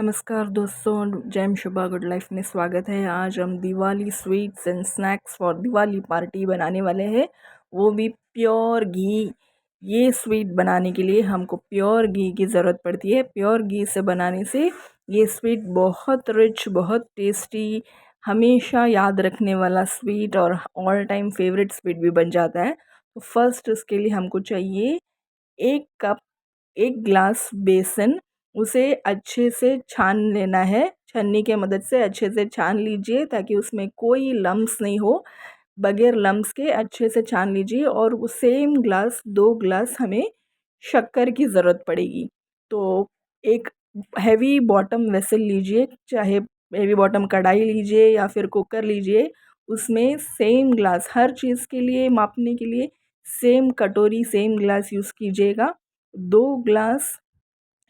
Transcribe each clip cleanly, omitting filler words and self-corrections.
नमस्कार दोस्तों, जैम शुभा good life में स्वागत है। आज हम Diwali sweets and snacks for Diwali party बनाने वाले हैं, वो भी प्योर घी। ये स्वीट बनाने के लिए हमको प्योर घी की ज़रूरत पड़ती है। प्योर घी से बनाने से ये स्वीट बहुत रिच, बहुत टेस्टी, हमेशा याद रखने वाला स्वीट और ऑल टाइम फेवरेट स्वीट भी बन जाता है। तो फर्स्ट इसके लिए हमको चाहिए 1 कप, 1 ग्लास बेसन। उसे अच्छे से छान लेना है। छन्नी के मदद से अच्छे से छान लीजिए ताकि उसमें कोई लम्स नहीं हो। बगैर लम्स के अच्छे से छान लीजिए। और उस सेम ग्लास 2 ग्लास हमें शक्कर की ज़रूरत पड़ेगी। तो एक हैवी बॉटम वेसल लीजिए, चाहे हैवी बॉटम कढ़ाई लीजिए या फिर कुकर लीजिए। उसमें सेम ग्लास, हर चीज़ के लिए मापने के लिए सेम कटोरी, सेम ग्लास यूज़ कीजिएगा। 2 ग्लास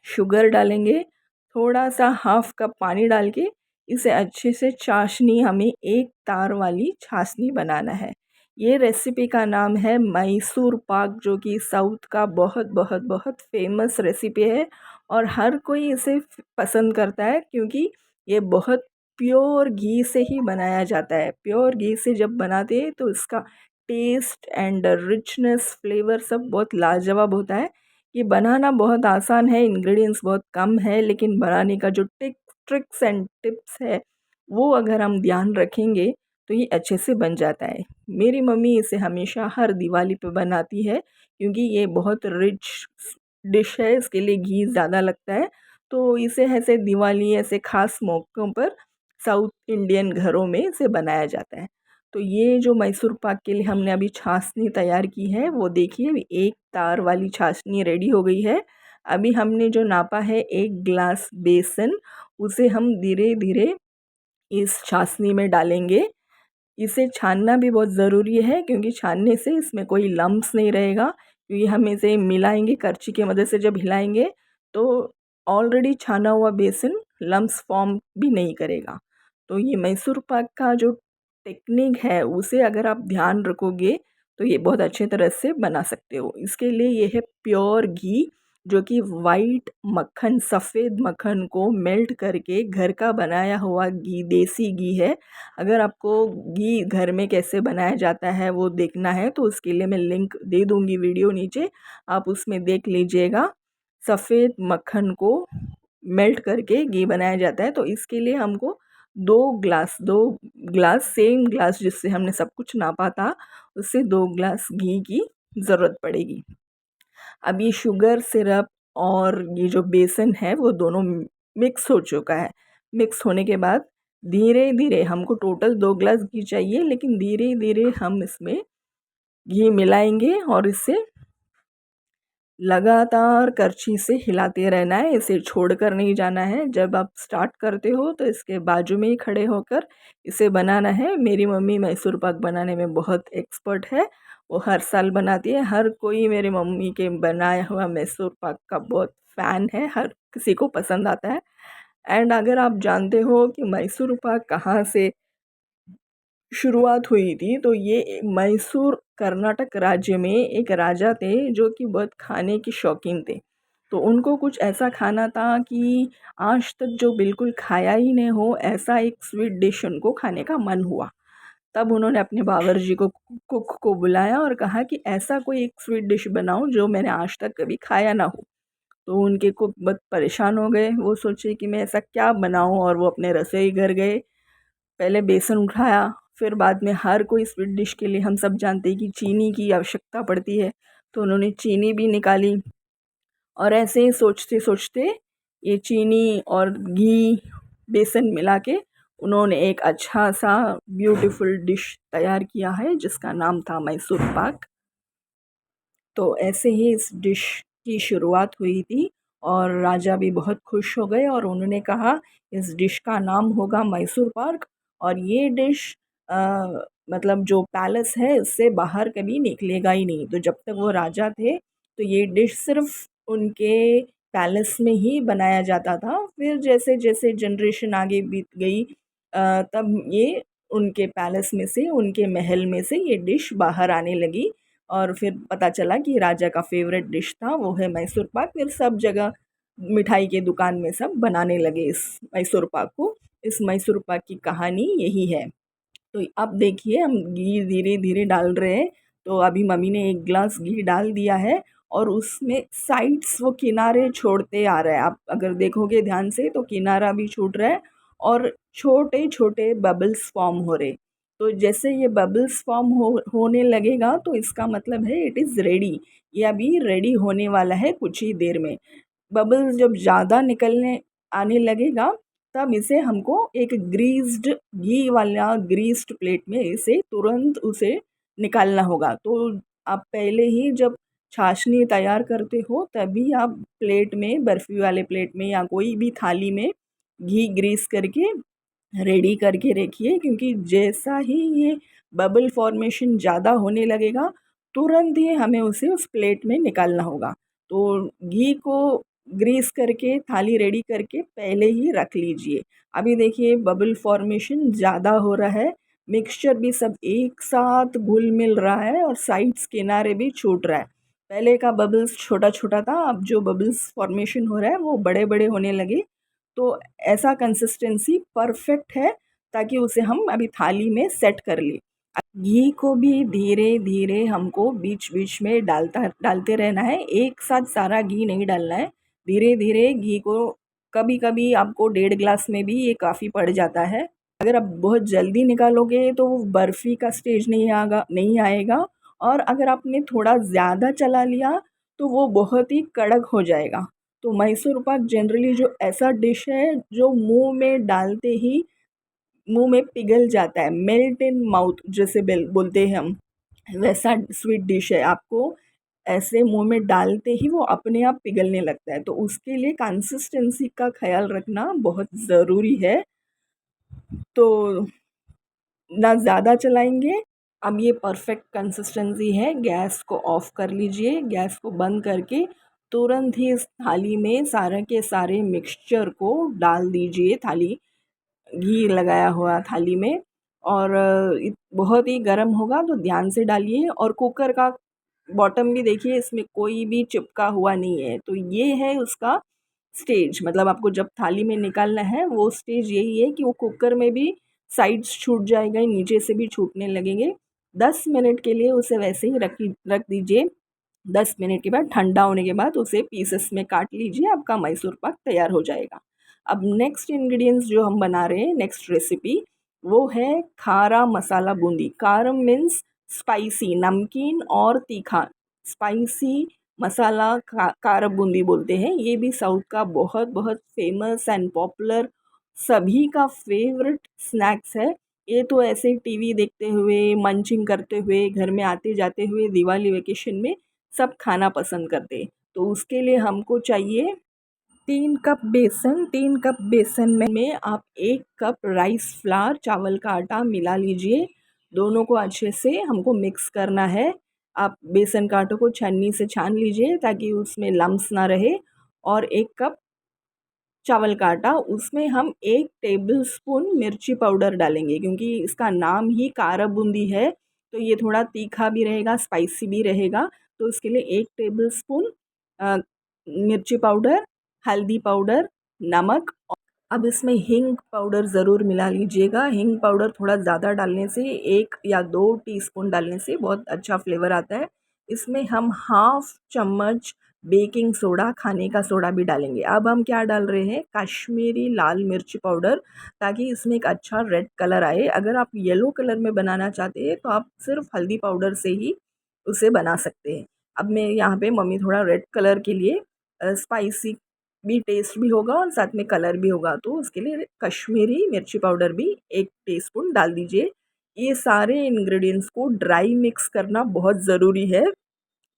शुगर डालेंगे, थोड़ा सा हाफ कप पानी डाल के इसे अच्छे से चाशनी, हमें एक तार वाली चाशनी बनाना है। ये रेसिपी का नाम है मैसूर पाक, जो कि साउथ का बहुत बहुत बहुत फेमस रेसिपी है और हर कोई इसे पसंद करता है क्योंकि ये बहुत प्योर घी से ही बनाया जाता है। प्योर घी से जब बनाते हैं तो इसका टेस्ट एंड रिचनेस, फ्लेवर सब बहुत लाजवाब होता है। ये बनाना बहुत आसान है, इंग्रेडिएंट्स बहुत कम है, लेकिन बनाने का जो ट्रिक्स एंड टिप्स है वो अगर हम ध्यान रखेंगे तो ये अच्छे से बन जाता है। मेरी मम्मी इसे हमेशा हर दिवाली पे बनाती है क्योंकि ये बहुत रिच डिश है, इसके लिए घी ज़्यादा लगता है। तो इसे ऐसे दिवाली, ऐसे ख़ास मौक़ों पर साउथ इंडियन घरों में इसे बनाया जाता है। तो ये जो मैसूर पाक के लिए हमने अभी छाछनी तैयार की है, वो देखिए अभी 1 तार वाली छाछनी रेडी हो गई है। अभी हमने जो नापा है 1 ग्लास बेसन, उसे हम धीरे धीरे इस छाछनी में डालेंगे। इसे छानना भी बहुत ज़रूरी है क्योंकि छानने से इसमें कोई लम्स नहीं रहेगा, क्योंकि हम इसे मिलाएंगे, करछी की मदद से जब हिलाएंगे तो ऑलरेडी छाना हुआ बेसन लम्स फॉर्म भी नहीं करेगा। तो ये मैसूर पाक का जो टेक्निक है उसे अगर आप ध्यान रखोगे तो ये बहुत अच्छे तरह से बना सकते हो। इसके लिए ये है प्योर घी, जो कि वाइट मक्खन, सफ़ेद मक्खन को मेल्ट करके घर का बनाया हुआ घी, देसी घी है। अगर आपको घी घर में कैसे बनाया जाता है वो देखना है तो उसके लिए मैं लिंक दे दूँगी वीडियो नीचे, आप उसमें देख लीजिएगा। सफ़ेद मक्खन को मेल्ट करके घी बनाया जाता है। तो इसके लिए हमको 2 ग्लास सेम ग्लास जिससे हमने सब कुछ नापा था, उससे 2 ग्लास घी की ज़रूरत पड़ेगी। अब ये शुगर सिरप और ये जो बेसन है वो दोनों मिक्स हो चुका है। मिक्स होने के बाद धीरे धीरे, हमको टोटल 2 ग्लास घी चाहिए, लेकिन धीरे धीरे हम इसमें घी मिलाएंगे और इसे लगातार करछी से हिलाते रहना है, इसे छोड़कर नहीं जाना है। जब आप स्टार्ट करते हो तो इसके बाजू में ही खड़े होकर इसे बनाना है। मेरी मम्मी मैसूर पाक बनाने में बहुत एक्सपर्ट है, वो हर साल बनाती है। हर कोई मेरी मम्मी के बनाया हुआ मैसूर पाक का बहुत फ़ैन है, हर किसी को पसंद आता है। एंड अगर आप जानते हो कि मैसूर पाक कहाँ से शुरुआत हुई थी, तो ये मैसूर कर्नाटक राज्य में एक राजा थे जो कि बहुत खाने के शौकीन थे। तो उनको कुछ ऐसा खाना था कि आज तक जो बिल्कुल खाया ही नहीं हो, ऐसा एक स्वीट डिश उनको खाने का मन हुआ। तब उन्होंने अपने बावर्ची को, कुक को बुलाया और कहा कि ऐसा कोई एक स्वीट डिश बनाओ जो मैंने आज तक कभी खाया ना हो। तो उनके कुक बहुत परेशान हो गए, वो सोचे कि मैं ऐसा क्या बनाऊं, और वो अपने रसोई घर गए। पहले बेसन उठाया, फिर बाद में हर कोई स्वीट डिश के लिए हम सब जानते हैं कि चीनी की आवश्यकता पड़ती है, तो उन्होंने चीनी भी निकाली। और ऐसे ही सोचते सोचते ये चीनी और घी, बेसन मिला के उन्होंने एक अच्छा सा ब्यूटीफुल डिश तैयार किया है जिसका नाम था मैसूर पाक। तो ऐसे ही इस डिश की शुरुआत हुई थी और राजा भी बहुत खुश हो गए और उन्होंने कहा इस डिश का नाम होगा मैसूर पाक। और ये डिश मतलब जो पैलेस है इससे बाहर कभी निकलेगा ही नहीं। तो जब तक वो राजा थे तो ये डिश सिर्फ उनके पैलेस में ही बनाया जाता था। फिर जैसे जैसे जनरेशन आगे बीत गई, तब ये उनके पैलेस में से, उनके महल में से ये डिश बाहर आने लगी। और फिर पता चला कि राजा का फेवरेट डिश था वो है मैसूर पाक। फिर सब जगह मिठाई के दुकान में सब बनाने लगे इस मैसूर पाक को। इस मैसूर पाक की कहानी यही है। तो अब देखिए हम घी धीरे धीरे डाल रहे हैं। तो अभी मम्मी ने एक गिलास घी डाल दिया है और उसमें साइड्स वो किनारे छोड़ते आ रहा है। आप अगर देखोगे ध्यान से तो किनारा भी छूट रहा है और छोटे छोटे बबल्स फॉर्म हो रहे। तो जैसे ये बबल्स फॉर्म होने लगेगा तो इसका मतलब है इट इज़ रेडी। ये अभी रेडी होने वाला है कुछ ही देर में। बबल्स जब ज़्यादा निकलने आने लगेगा तब इसे हमको एक ग्रीस्ड घी वाला ग्रीस्ड प्लेट में इसे तुरंत उसे निकालना होगा। तो आप पहले ही जब चाशनी तैयार करते हो तभी आप प्लेट में बर्फ़ी वाले प्लेट में या कोई भी थाली में घी ग्रीस करके रेडी करके रखिए, क्योंकि जैसा ही ये बबल फॉर्मेशन ज़्यादा होने लगेगा तुरंत ही हमें उसे उस प्लेट में निकालना होगा। तो घी को ग्रीस करके थाली रेडी करके पहले ही रख लीजिए। अभी देखिए बबल फॉर्मेशन ज़्यादा हो रहा है, मिक्सचर भी सब एक साथ घुल मिल रहा है और साइड्स किनारे भी छूट रहा है। पहले का बबल्स छोटा छोटा था, अब जो बबल्स फॉर्मेशन हो रहा है वो बड़े बड़े होने लगे। तो ऐसा कंसिस्टेंसी परफेक्ट है ताकि उसे हम अभी थाली में सेट कर लें। घी को भी धीरे धीरे हमको बीच बीच में डालते रहना है, एक साथ सारा घी नहीं डालना है। धीरे धीरे घी को, कभी कभी आपको 1.5 गिलास में भी ये काफ़ी पड़ जाता है। अगर आप बहुत जल्दी निकालोगे तो वो बर्फ़ी का स्टेज नहीं आएगा। और अगर आपने थोड़ा ज़्यादा चला लिया तो वो बहुत ही कड़क हो जाएगा। तो मैसूर पाक जनरली जो ऐसा डिश है जो मुंह में डालते ही मुंह में पिघल जाता है, मेल्ट इन माउथ जैसे बोलते हैं हम, वैसा स्वीट डिश है। आपको ऐसे मुंह में डालते ही वो अपने आप पिघलने लगता है। तो उसके लिए कंसिस्टेंसी का ख्याल रखना बहुत ज़रूरी है। तो ना ज़्यादा चलाएंगे। अब ये परफेक्ट कंसिस्टेंसी है, गैस को ऑफ कर लीजिए। गैस को बंद करके तुरंत ही इस थाली में सारे के सारे मिक्सचर को डाल दीजिए, थाली घी लगाया हुआ थाली में। और बहुत ही गर्म होगा तो ध्यान से डालिए। और कुकर का बॉटम भी देखिए, इसमें कोई भी चिपका हुआ नहीं है। तो ये है उसका स्टेज, मतलब आपको जब थाली में निकालना है वो स्टेज यही है कि वो कुकर में भी साइड्स छूट जाएगा, नीचे से भी छूटने लगेंगे। 10 मिनट के लिए उसे वैसे ही रख दीजिए। 10 मिनट के बाद ठंडा होने के बाद उसे पीसेस में काट लीजिए, आपका मैसूर पाक तैयार हो जाएगा। अब नेक्स्ट इंग्रेडिएंट्स जो हम बना रहे हैं, नेक्स्ट रेसिपी, वो है खारा मसाला बूंदी। कारम मीन्स स्पाइसी, नमकीन और तीखा। स्पाइसी मसाला कार बूंदी बोलते हैं। ये भी साउथ का बहुत बहुत फेमस एंड पॉपुलर, सभी का फेवरेट स्नैक्स है। ये तो ऐसे टीवी देखते हुए, मंचिंग करते हुए, घर में आते जाते हुए दिवाली वेकेशन में सब खाना पसंद करते हैं। तो उसके लिए हमको चाहिए 3 कप बेसन में आप 1 कप राइस फ्लावर, चावल का आटा मिला लीजिए। दोनों को अच्छे से हमको मिक्स करना है। आप बेसन का आटे को छन्नी से छान लीजिए ताकि उसमें लम्स ना रहे। और 1 कप चावल का आटा, उसमें हम 1 टेबल स्पून मिर्ची पाउडर डालेंगे, क्योंकि इसका नाम ही कारा बूंदी है। तो ये थोड़ा तीखा भी रहेगा, स्पाइसी भी रहेगा। तो इसके लिए 1 टेबल स्पून मिर्ची पाउडर, हल्दी पाउडर, नमक। अब इसमें हींग पाउडर ज़रूर मिला लीजिएगा। हींग पाउडर थोड़ा ज़्यादा डालने से, 1 या 2 टीस्पून डालने से बहुत अच्छा फ्लेवर आता है। इसमें हम हाफ चम्मच बेकिंग सोडा, खाने का सोडा भी डालेंगे। अब हम क्या डाल रहे हैं, कश्मीरी लाल मिर्च पाउडर, ताकि इसमें एक अच्छा रेड कलर आए। अगर आप येलो कलर में बनाना चाहते हैं तो आप सिर्फ हल्दी पाउडर से ही उसे बना सकते हैं। अब मैं यहाँ पे मम्मी थोड़ा रेड कलर के लिए, स्पाइसी भी टेस्ट भी होगा और साथ में कलर भी होगा, तो उसके लिए कश्मीरी मिर्ची पाउडर भी 1 टीस्पून डाल दीजिए। ये सारे इंग्रेडिएंट्स को ड्राई मिक्स करना बहुत ज़रूरी है,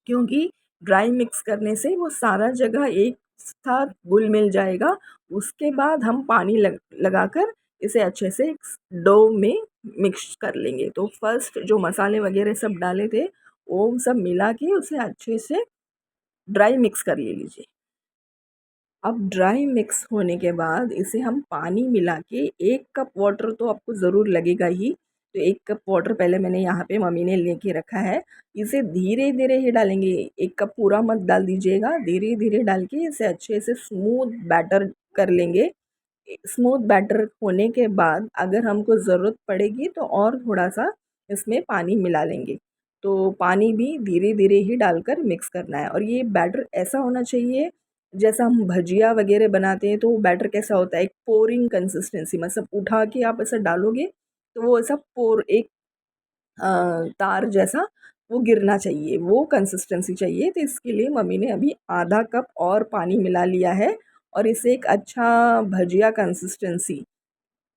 क्योंकि ड्राई मिक्स करने से वो सारा जगह एक साथ घुल मिल जाएगा। उसके बाद हम पानी लगाकर इसे अच्छे से डो में मिक्स कर लेंगे। तो फर्स्ट जो मसाले वगैरह सब डाले थे वो सब मिला के उसे अच्छे से ड्राई मिक्स कर ले लीजिए। अब ड्राई मिक्स होने के बाद इसे हम पानी मिला के, 1 कप वाटर तो आपको ज़रूर लगेगा ही, तो 1 कप वाटर पहले मैंने यहाँ पे मम्मी ने लेके रखा है। इसे धीरे-धीरे ही डालेंगे, 1 कप पूरा मत डाल दीजिएगा, धीरे-धीरे डाल के इसे अच्छे से स्मूथ बैटर कर लेंगे। स्मूथ बैटर होने के बाद अगर हमको ज़रूरत पड़ेगी तो और थोड़ा-सा इसमें पानी मिला लेंगे। तो पानी भी धीरे-धीरे ही डालकर मिक्स करना है और ये बैटर ऐसा होना चाहिए जैसा हम भजिया वगैरह बनाते हैं तो बैटर कैसा होता है, एक पोरिंग कंसिस्टेंसी, मतलब उठा के आप ऐसा डालोगे तो वो ऐसा पोर एक तार जैसा वो गिरना चाहिए, वो कंसिस्टेंसी चाहिए। तो इसके लिए मम्मी ने अभी आधा कप और पानी मिला लिया है और इसे एक अच्छा भजिया कंसिस्टेंसी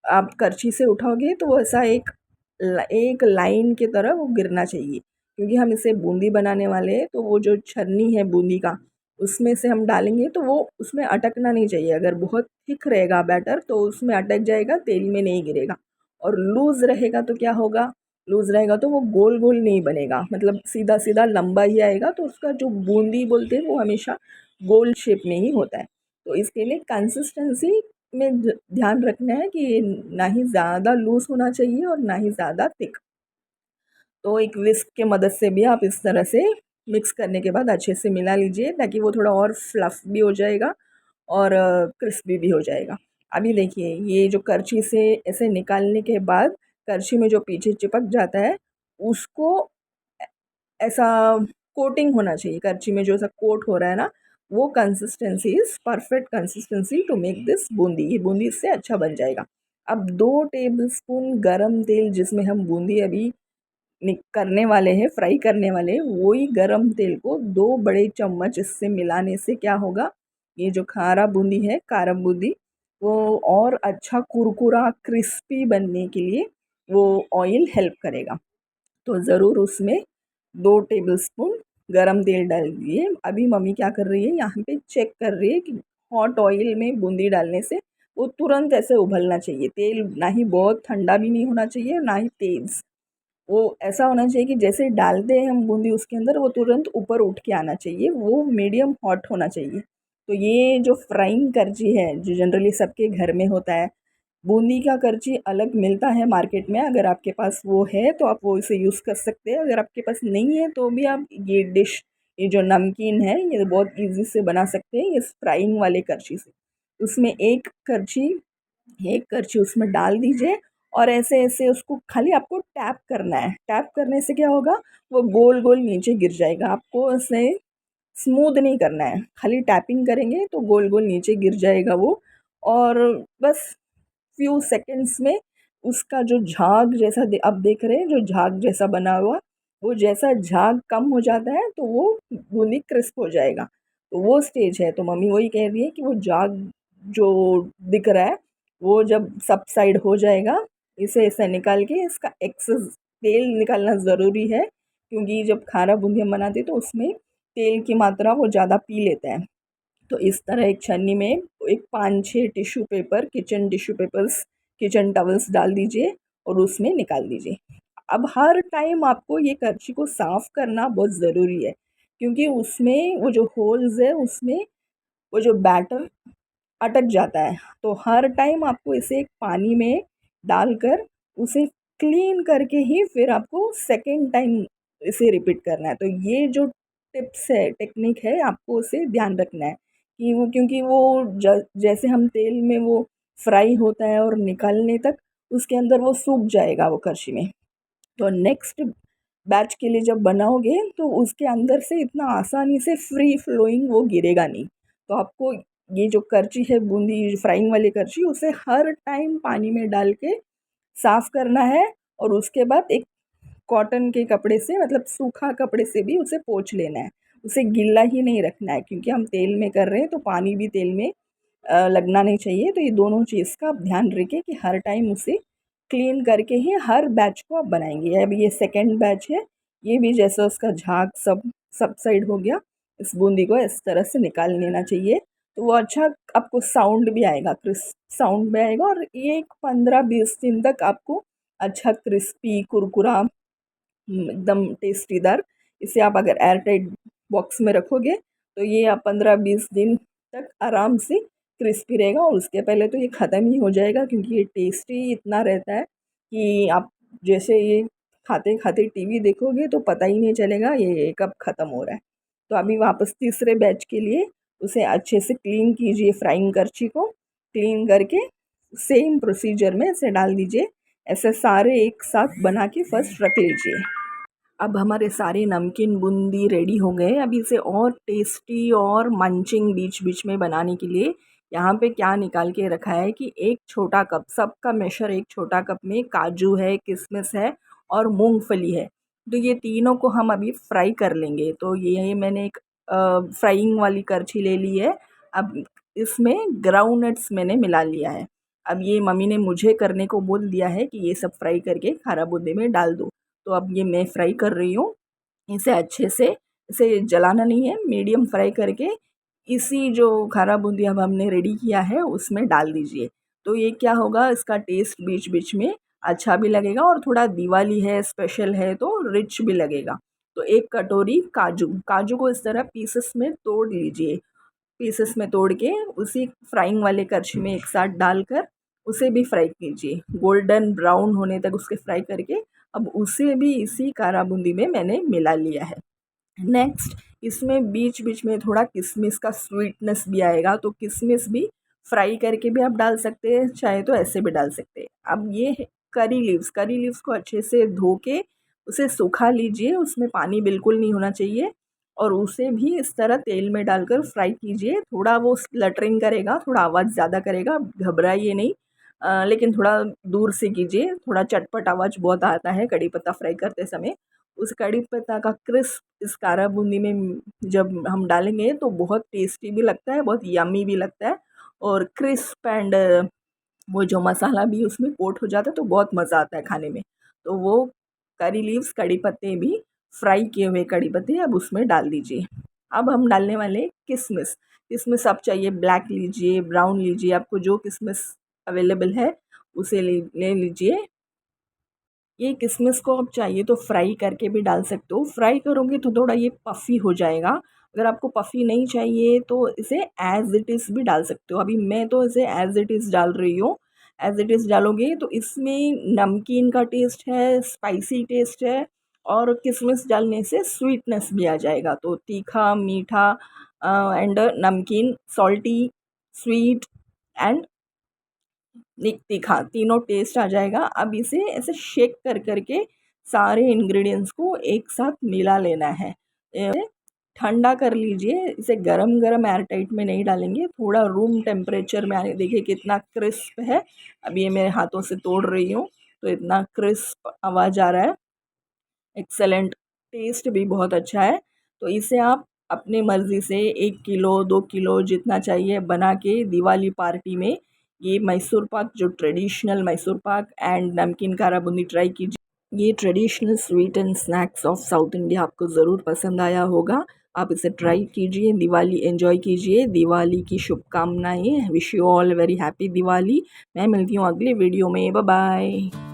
आप करछी से उठाओगे तो वो ऐसा एक लाइन की तरह वो गिरना चाहिए, क्योंकि हम इसे बूंदी बनाने वाले हैं। तो वो जो छन्नी है बूंदी का, उसमें से हम डालेंगे तो वो उसमें अटकना नहीं चाहिए। अगर बहुत थिक रहेगा बैटर तो उसमें अटक जाएगा, तेल में नहीं गिरेगा। और लूज़ रहेगा तो क्या होगा, लूज़ रहेगा तो वो गोल गोल नहीं बनेगा, मतलब सीधा सीधा लंबा ही आएगा। तो उसका जो बूंदी बोलते हैं वो हमेशा गोल शेप में ही होता है। तो इसके लिए कंसिस्टेंसी में ध्यान रखना है कि ना ही ज़्यादा लूज़ होना चाहिए और ना ही ज़्यादा थिक। तो एक विस्क के मदद से भी आप इस तरह से मिक्स करने के बाद अच्छे से मिला लीजिए, ताकि वो थोड़ा और फ्लफ़ भी हो जाएगा और क्रिस्पी भी हो जाएगा। अभी देखिए ये जो करछी से ऐसे निकालने के बाद करछी में जो पीछे चिपक जाता है उसको ऐसा कोटिंग होना चाहिए, करछी में जो ऐसा कोट हो रहा है ना, वो consistency is perfect consistency to make this boondi. ये बूंदी इससे अच्छा बन जाएगा। अब 2 टेबलस्पून गरम तेल, जिसमें हम बूंदी अभी करने वाले हैं, फ्राई करने वाले हैं, वही गरम तेल को 2 बड़े चम्मच इससे मिलाने से क्या होगा, ये जो खारा बूंदी है, कारम बूंदी, वो और अच्छा कुरकुरा क्रिस्पी बनने के लिए वो ऑयल हेल्प करेगा। तो ज़रूर उसमें 2 टेबलस्पून गरम तेल डाल दिए। अभी मम्मी क्या कर रही है, यहाँ पे चेक कर रही है कि हॉट ऑयल में बूंदी डालने से वो तुरंत ऐसे उबलना चाहिए। तेल ना ही बहुत ठंडा भी नहीं होना चाहिए, ना ही तेज़। वो ऐसा होना चाहिए कि जैसे डालते हैं हम बूंदी उसके अंदर, वो तुरंत ऊपर उठ के आना चाहिए, वो मीडियम हॉट होना चाहिए। तो ये जो फ्राइंग करछी है, जो जनरली सबके घर में होता है, बूंदी का करछी अलग मिलता है मार्केट में। अगर आपके पास वो है तो आप वो इसे यूज़ कर सकते हैं। अगर आपके पास नहीं है तो भी आप ये डिश, ये जो नमकीन है, ये बहुत ईज़ी से बना सकते हैं इस फ्राइंग वाले करछी से। उसमें एक करछी उसमें डाल दीजिए और ऐसे-ऐसे उसको खाली आपको टैप करना है। टैप करने से क्या होगा, वो गोल-गोल नीचे गिर जाएगा। आपको ऐसे स्मूद नहीं करना है, खाली टैपिंग करेंगे तो गोल-गोल नीचे गिर जाएगा वो। और बस फ्यू सेकंड्स में उसका जो झाग जैसा आप देख रहे हैं, जो झाग जैसा बना हुआ, वो जैसा झाग कम हो जाता है तो वो बूंदी क्रिस्प हो जाएगा। तो वो स्टेज है। तो मम्मी वही कह रही है कि वो झाग जो दिख रहा है वो जब सब साइड हो जाएगा, इसे ऐसे निकाल के इसका एक्सेस तेल निकालना ज़रूरी है, क्योंकि जब खारा बूंदी हम बनाते हैं तो उसमें तेल की मात्रा वो ज़्यादा पी लेता है। तो इस तरह एक छन्नी में एक 5-6 tissue paper, kitchen tissue papers, kitchen towels डाल दीजिए और उसमें निकाल दीजिए। अब हर टाइम आपको ये करछी को साफ़ करना बहुत ज़रूरी है, क्योंकि उसमें वो जो होल्स है उसमें वो जो बैटर अटक जाता है। तो हर टाइम आपको इसे एक पानी में डालकर उसे क्लीन करके ही फिर आपको सेकंड टाइम इसे रिपीट करना है। तो ये जो टिप्स है, टेक्निक है, आपको उसे ध्यान रखना है कि वो, क्योंकि वो जैसे हम तेल में वो फ्राई होता है और निकालने तक उसके अंदर वो सूख जाएगा वो करछी में। तो नेक्स्ट बैच के लिए जब बनाओगे तो उसके अंदर से इतना आसानी से फ्री फ्लोइंग वो गिरेगा नहीं। तो आपको ये जो करछी है, बूंदी फ्राइंग वाली करछी, उसे हर टाइम पानी में डाल के साफ़ करना है और उसके बाद एक कॉटन के कपड़े से, मतलब सूखा कपड़े से भी उसे पोंछ लेना है। उसे गीला ही नहीं रखना है, क्योंकि हम तेल में कर रहे हैं तो पानी भी तेल में लगना नहीं चाहिए। तो ये दोनों चीज़ का आप ध्यान रखें कि हर टाइम उसे क्लीन करके ही हर बैच को आप बनाएंगे। अब ये सेकंड बैच है, ये भी जैसा उसका झाग सब साइड हो गया, इस बूंदी को इस तरह से निकाल लेना चाहिए। तो वो अच्छा आपको साउंड भी आएगा, क्रिस्प साउंड भी आएगा और ये एक 15-20 दिन तक आपको अच्छा क्रिस्पी कुरकुरा एकदम टेस्टीदार, इसे आप अगर एयर टाइट बॉक्स में रखोगे तो ये आप 15-20 दिन तक आराम से क्रिस्पी रहेगा। और उसके पहले तो ये ख़त्म ही हो जाएगा, क्योंकि ये टेस्टी इतना रहता है कि आप जैसे ये खाते खाते टीवी देखोगे तो पता ही नहीं चलेगा ये कब ख़त्म हो रहा है। तो अभी वापस तीसरे बैच के लिए उसे अच्छे से क्लीन कीजिए, फ्राइंग करछी को क्लीन करके सेम प्रोसीजर में इसे डाल दीजिए। ऐसे सारे एक साथ बना के फर्स्ट रख लीजिए। अब हमारे सारे नमकीन बूंदी रेडी हो गए। अब इसे और टेस्टी और मंचिंग बीच बीच में बनाने के लिए यहाँ पे क्या निकाल के रखा है कि एक छोटा कप, सबका मेशर एक छोटा कप में काजू है, किशमिश है और मूंगफली है। तो ये तीनों को हम अभी फ्राई कर लेंगे। तो ये मैंने एक फ्राइंग वाली करछी ले ली है। अब इसमें ग्राउंडनट्स मैंने मिला लिया है। अब ये मम्मी ने मुझे करने को बोल दिया है कि ये सब फ्राई करके खारा बूंदी में डाल दो। तो अब ये मैं फ्राई कर रही हूँ। इसे अच्छे से, इसे जलाना नहीं है, मीडियम फ्राई करके इसी जो खारा बूंदी अब हमने रेडी किया है उसमें डाल दीजिए। तो ये क्या होगा, इसका टेस्ट बीच बीच में अच्छा भी लगेगा और थोड़ा दिवाली है, स्पेशल है तो रिच भी लगेगा। तो एक कटोरी काजू, काजू को इस तरह पीसेस में तोड़ लीजिए। पीसेस में तोड़ के उसी फ्राइंग वाले करछी में एक साथ डालकर उसे भी फ्राई कीजिए, गोल्डन ब्राउन होने तक उसके फ्राई करके अब उसे भी इसी कारा बूंदी में मैंने मिला लिया है। नेक्स्ट इसमें बीच बीच में थोड़ा किशमिश का स्वीटनेस भी आएगा, तो किशमिश भी फ्राई करके भी आप डाल सकते हैं, चाहे तो ऐसे भी डाल सकते हैं। अब ये है करी लीव्स, करी लीव्स को अच्छे से धो के उसे सुखा लीजिए, उसमें पानी बिल्कुल नहीं होना चाहिए और उसे भी इस तरह तेल में डालकर फ्राई कीजिए। थोड़ा वो स्प्लटरिंग करेगा, थोड़ा आवाज़ ज़्यादा करेगा, घबराइए नहीं। लेकिन थोड़ा दूर से कीजिए, थोड़ा चटपट आवाज़ बहुत आता है कड़ी पत्ता फ्राई करते समय। उस कड़ी पत्ता का क्रिस्प इस कारा बूंदी में जब हम डालेंगे तो बहुत टेस्टी भी लगता है, बहुत यम्मी भी लगता है और क्रिस्प एंड वो जो मसाला भी उसमें कोट हो जाता है तो बहुत मज़ा आता है खाने में। तो वो करी लीव्स, कड़ी पत्ते भी फ्राई किए हुए कड़ी पत्ते अब उसमें डाल दीजिए। अब हम डालने वाले किशमिश, किशमिश आप चाहिए ब्लैक लीजिए, ब्राउन लीजिए, आपको जो किशमिश अवेलेबल है उसे ले लीजिए। ये किशमिश को आप चाहिए तो फ्राई करके भी डाल सकते हो। फ्राई करोगे तो थोड़ा ये पफ़ी हो जाएगा। अगर आपको पफ़ी नहीं चाहिए तो इसे एज़ इट इज़ भी डाल सकते हो। अभी मैं तो इसे एज़ इट इज़ डाल रही हूँ। एज़ इट इज़ डालोगे तो इसमें नमकीन का टेस्ट है, स्पाइसी टेस्ट है और किशमिश डालने से स्वीटनेस भी आ जाएगा। तो तीखा, मीठा एंड नमकीन, सॉल्टी, स्वीट एंड तीखा तीनों टेस्ट आ जाएगा। अब इसे ऐसे शेक कर करके सारे इंग्रेडिएंट्स को एक साथ मिला लेना है। ठंडा कर लीजिए, इसे गरम गरम एयर टाइट में नहीं डालेंगे, थोड़ा रूम टेम्परेचर में आने। देखिए कितना क्रिस्प है। अब ये मेरे हाथों से तोड़ रही हूँ तो इतना क्रिस्प आवाज़ आ रहा है, एक्सेलेंट, टेस्ट भी बहुत अच्छा है। तो इसे आप अपनी मर्ज़ी से 1 किलो 2 किलो जितना चाहिए बना के दिवाली पार्टी में ये मैसूर पाक, जो ट्रेडिशनल मैसूर पाक एंड नमकीन कारा बूंदी ट्राई कीजिए। ये traditional sweet and snacks of south India आपको ज़रूर पसंद आया होगा। आप इसे ट्राई कीजिए, दिवाली एंजॉय कीजिए। दिवाली की शुभकामनाएं। Wish you all very happy Diwali. मैं मिलती हूँ अगले वीडियो में। Bye bye.